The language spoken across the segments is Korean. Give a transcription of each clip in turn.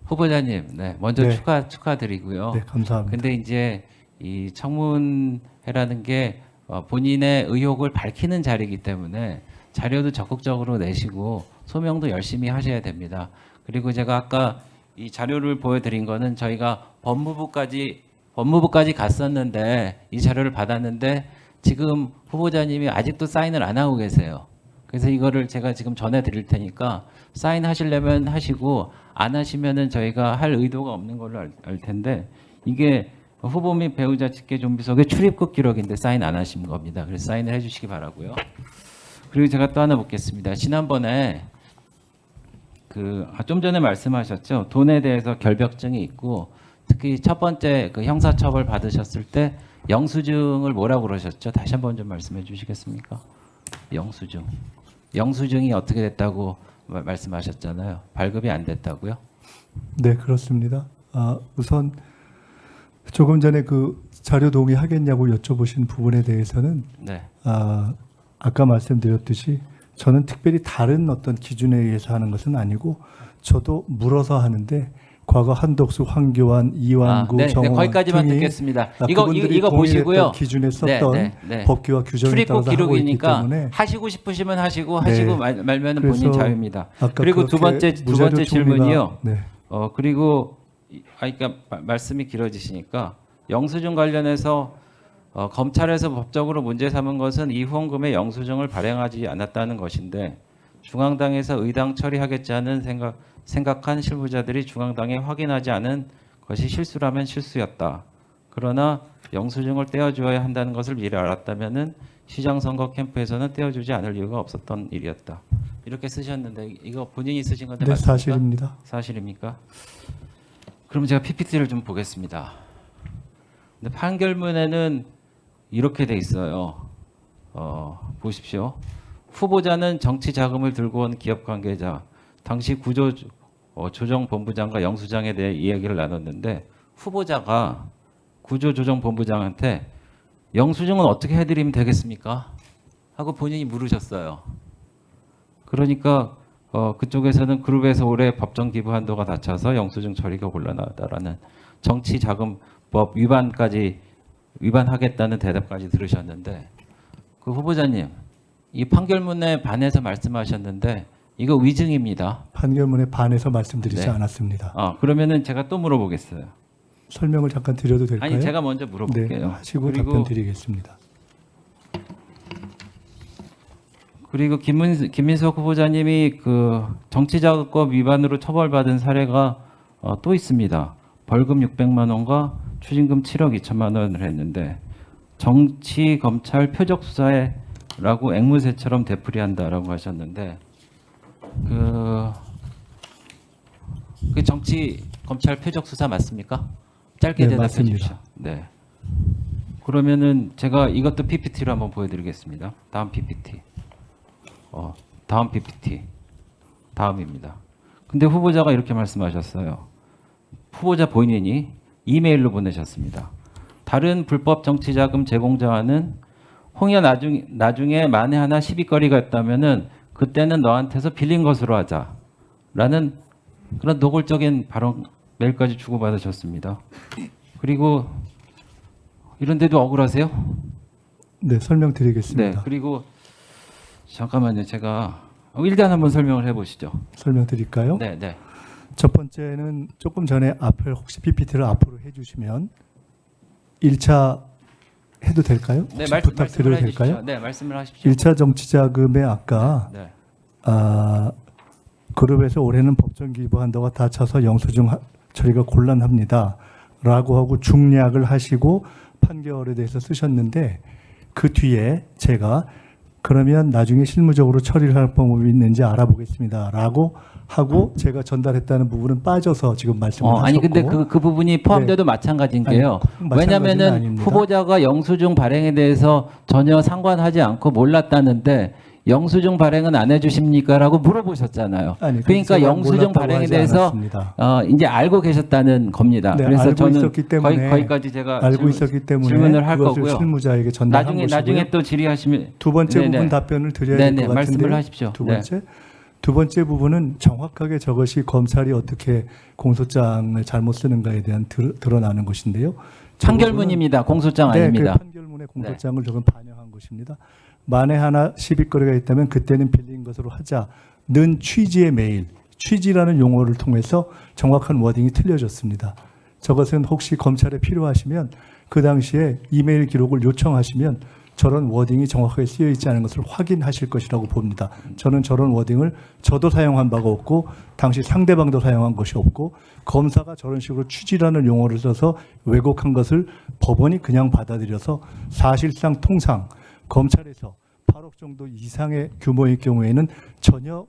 후보자님, 네, 먼저 네. 축하드리고요. 네, 감사합니다. 근데 이제 이 청문회라는 게 본인의 의혹을 밝히는 자리이기 때문에 자료도 적극적으로 내시고 소명도 열심히 하셔야 됩니다. 그리고 제가 아까 이 자료를 보여드린 거는 저희가 법무부까지 갔었는데 이 자료를 받았는데 지금 후보자님이 아직도 사인을 안 하고 계세요. 그래서 이거를 제가 지금 전해드릴 테니까 사인하시려면 하시고 안 하시면은 저희가 할 의도가 없는 걸로 알 텐데 이게 후보 및 배우자 직계 좀비속의 출입국 기록인데 사인 안 하신 겁니다. 그래서 사인을 해주시기 바라고요. 그리고 제가 또 하나 묻겠습니다. 지난번에 좀 전에 말씀하셨죠. 돈에 대해서 결벽증이 있고 특히 첫 번째 그 형사처벌 받으셨을 때 영수증을 뭐라고 그러셨죠? 다시 한번 좀 말씀해 주시겠습니까? 영수증이 어떻게 됐다고 말씀하셨잖아요. 발급이 안 됐다고요? 네, 그렇습니다. 우선 조금 전에 그 자료 동의하겠냐고 여쭤보신 부분에 대해서는 네. 아까 말씀드렸듯이 저는 특별히 다른 어떤 기준에 의해서 하는 것은 아니고 저도 물어서 하는데 과거 한덕수, 황교안, 이완구, 네, 정호원 거기까지만 등이 듣겠습니다. 그분들이 이거 보시고요. 기준에 썼던 네. 법규와 규정에 출입국 따라서 하고 있기 기록이니까 때문에 하시고 싶으시면 하시고 네. 하시고 말면은 본인 그래서 자유입니다. 아까 그리고 두 번째 무자료 질문이요. 총리가- 네. 그리고 그러니까 말씀이 길어지시니까 영수증 관련해서 검찰에서 법적으로 문제 삼은 것은 이 후원금의 영수증을 발행하지 않았다는 것인데 중앙당에서 의당 처리하겠지 않은 생각한 실무자들이 중앙당에 확인하지 않은 것이 실수라면 실수였다. 그러나 영수증을 떼어주어야 한다는 것을 미리 알았다면은 시장선거 캠프에서는 떼어주지 않을 이유가 없었던 일이었다. 이렇게 쓰셨는데 이거 본인이 쓰신 건데 네, 맞습니까? 사실입니다. 사실입니까? 그럼 제가 PPT를 좀 보겠습니다. 근데 판결문에는 이렇게 돼 있어요. 보십시오. 후보자는 정치 자금을 들고 온 기업 관계자, 당시 구조조정본부장과 영수장에 대해 이야기를 나눴는데 후보자가 구조조정본부장한테 영수증은 어떻게 해드리면 되겠습니까? 하고 본인이 물으셨어요. 그러니까 그쪽에서는 그룹에서 올해 법정 기부 한도가 낮춰서 영수증 처리가 곤란하다라는 정치자금법 위반하겠다는 대답까지 들으셨는데 그 후보자님 이 판결문에 반해서 말씀하셨는데 이거 위증입니다. 판결문에 반해서 말씀드리지 네. 않았습니다. 그러면은 제가 또 물어보겠어요. 설명을 잠깐 드려도 될까요? 아니 제가 먼저 물어볼게요. 네, 하시고 그리고 답변 드리겠습니다. 그리고 김민석 후보자님이 그 정치자금법 위반으로 처벌받은 사례가 또 있습니다. 벌금 600만 원과 추징금 7억 2천만 원을 했는데 정치 검찰 표적 수사에라고 앵무새처럼 되풀이한다라고 하셨는데 그 정치 검찰 표적 수사 맞습니까? 짧게 네, 대답해 맞습니다. 주십시오. 네. 그러면은 제가 이것도 PPT로 한번 보여드리겠습니다. 다음 PPT. 다음 PPT. 다음입니다. 근데 후보자가 이렇게 말씀하셨어요. 후보자 본인이 이메일로 보내셨습니다. 다른 불법 정치자금 제공자와는 홍여 나중에 만에 하나 시비거리가 있다면은 그때는 너한테서 빌린 것으로 하자라는 그런 노골적인 발언 메일까지 주고받으셨습니다. 그리고 이런데도 억울하세요? 네, 설명드리겠습니다. 네. 그리고 잠깐만요. 제가 일단 한번 설명을 해보시죠. 설명드릴까요? 네. 첫 번째는 조금 전에 앞을 혹시 PPT를 앞으로 해주시면 1차 해도 될까요? 네, 혹시 부탁드려도 말씀을 될까요? 해주십시오. 네, 말씀을 하십시오. 1차 정치자금에 아까 네. 그룹에서 올해는 법정 기부 한도가 낮춰서 영수증 처리가 곤란합니다. 라고 하고 중략을 하시고 판결에 대해서 쓰셨는데 그 뒤에 제가 그러면 나중에 실무적으로 처리를 할 방법이 있는지 알아보겠습니다. 라고 하고 제가 전달했다는 부분은 빠져서 지금 말씀을 하셨고 아니 근데 그 부분이 포함돼도 네. 마찬가지인 게요. 아니, 마찬가지는 왜냐면은 아닙니다. 후보자가 영수증 발행에 대해서 전혀 상관하지 않고 몰랐다는데 영수증 발행은 안 해주십니까라고 물어보셨잖아요. 아니, 그러니까 제가 영수증 몰랐다고 발행에 하지 대해서 않았습니다. 이제 알고 계셨다는 겁니다. 네, 그래서 알고 저는 있었기 때문에 거기까지 제가 알고 있었기 때문에 질문을 할 그것을 거고요. 실무자에게 전달한 것이고요. 나중에 또 질의하시면 두 번째 네네. 부분 답변을 드려야 될 네네, 것 같은데 말씀을 하십시오. 두 번째 두 번째 부분은 정확하게 저것이 검찰이 어떻게 공소장을 잘못 쓰는가에 대한 드러나는 것인데요. 판결문입니다. 공소장 네, 아닙니다. 그 판결문의 공소장을 저건 반영한 것입니다. 만에 하나 시비거리가 있다면 그때는 빌린 것으로 하자는 취지의 메일, 취지라는 용어를 통해서 정확한 워딩이 틀려졌습니다. 저것은 혹시 검찰에 필요하시면 그 당시에 이메일 기록을 요청하시면 저런 워딩이 정확하게 쓰여 있지 않은 것을 확인하실 것이라고 봅니다. 저는 저런 워딩을 저도 사용한 바가 없고 당시 상대방도 사용한 것이 없고 검사가 저런 식으로 취지라는 용어를 써서 왜곡한 것을 법원이 그냥 받아들여서 사실상 통상 검찰에서 8억 정도 이상의 규모의 경우에는 전혀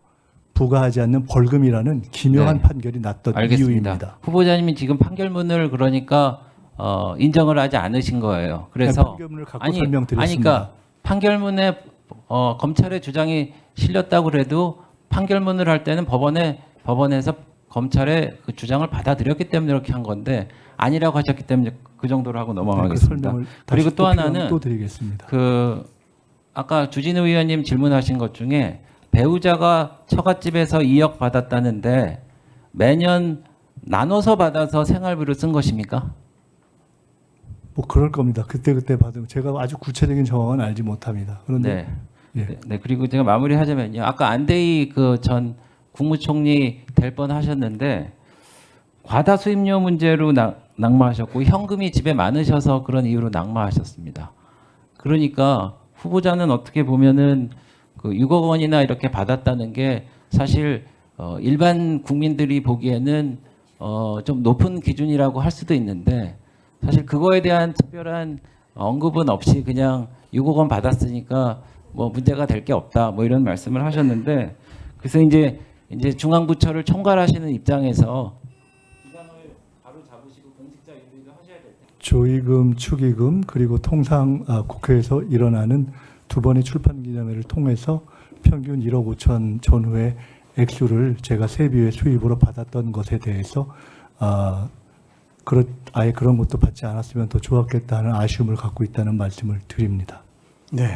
부과하지 않는 벌금이라는 기묘한 네. 판결이 났던 알겠습니다. 이유입니다. 후보자님이 지금 판결문을 그러니까 인정을 하지 않으신 거예요. 그래서 판결문을 갖고 설명드렸습니다. 아니, 그러니까 판결문에 검찰의 주장이 실렸다고 그래도 판결문을 할 때는 법원에서 검찰의 그 주장을 받아들였기 때문에 이렇게 한 건데 아니라고 하셨기 때문에 그 정도로 하고 넘어가겠습니다. 설명을 그리고 다시 또 하나는 또 드리겠습니다. 그 아까 주진우 의원님 질문하신 것 중에 배우자가 처갓집에서 2억 받았다는데 매년 나눠서 받아서 생활비로 쓴 것입니까? 뭐 그럴 겁니다. 그때 받은 제가 아주 구체적인 정황은 알지 못합니다. 그런데 네. 예. 네. 그리고 제가 마무리하자면요. 아까 안대희 그 전 국무총리 될 뻔하셨는데 과다 수입료 문제로 낙마하셨고 현금이 집에 많으셔서 그런 이유로 낙마하셨습니다. 그러니까 후보자는 어떻게 보면은 그 6억 원이나 이렇게 받았다는 게 사실 일반 국민들이 보기에는 좀 높은 기준이라고 할 수도 있는데 사실 그거에 대한 특별한 언급은 없이 그냥 6억 원 받았으니까 뭐 문제가 될 게 없다 뭐 이런 말씀을 하셨는데 그래서 이제 중앙부처를 총괄하시는 입장에서 기강을 바로 잡으시고 공직자 윤리도 하셔야 될 텐데. 조의금, 축의금 그리고 통상 국회에서 일어나는 두 번의 출판 기념회를 통해서 평균 1억 5천 전후의 액수를 제가 세비의 수입으로 받았던 것에 대해서 아예 그런 것도 받지 않았으면 더 좋았겠다는 아쉬움을 갖고 있다는 말씀을 드립니다. 네.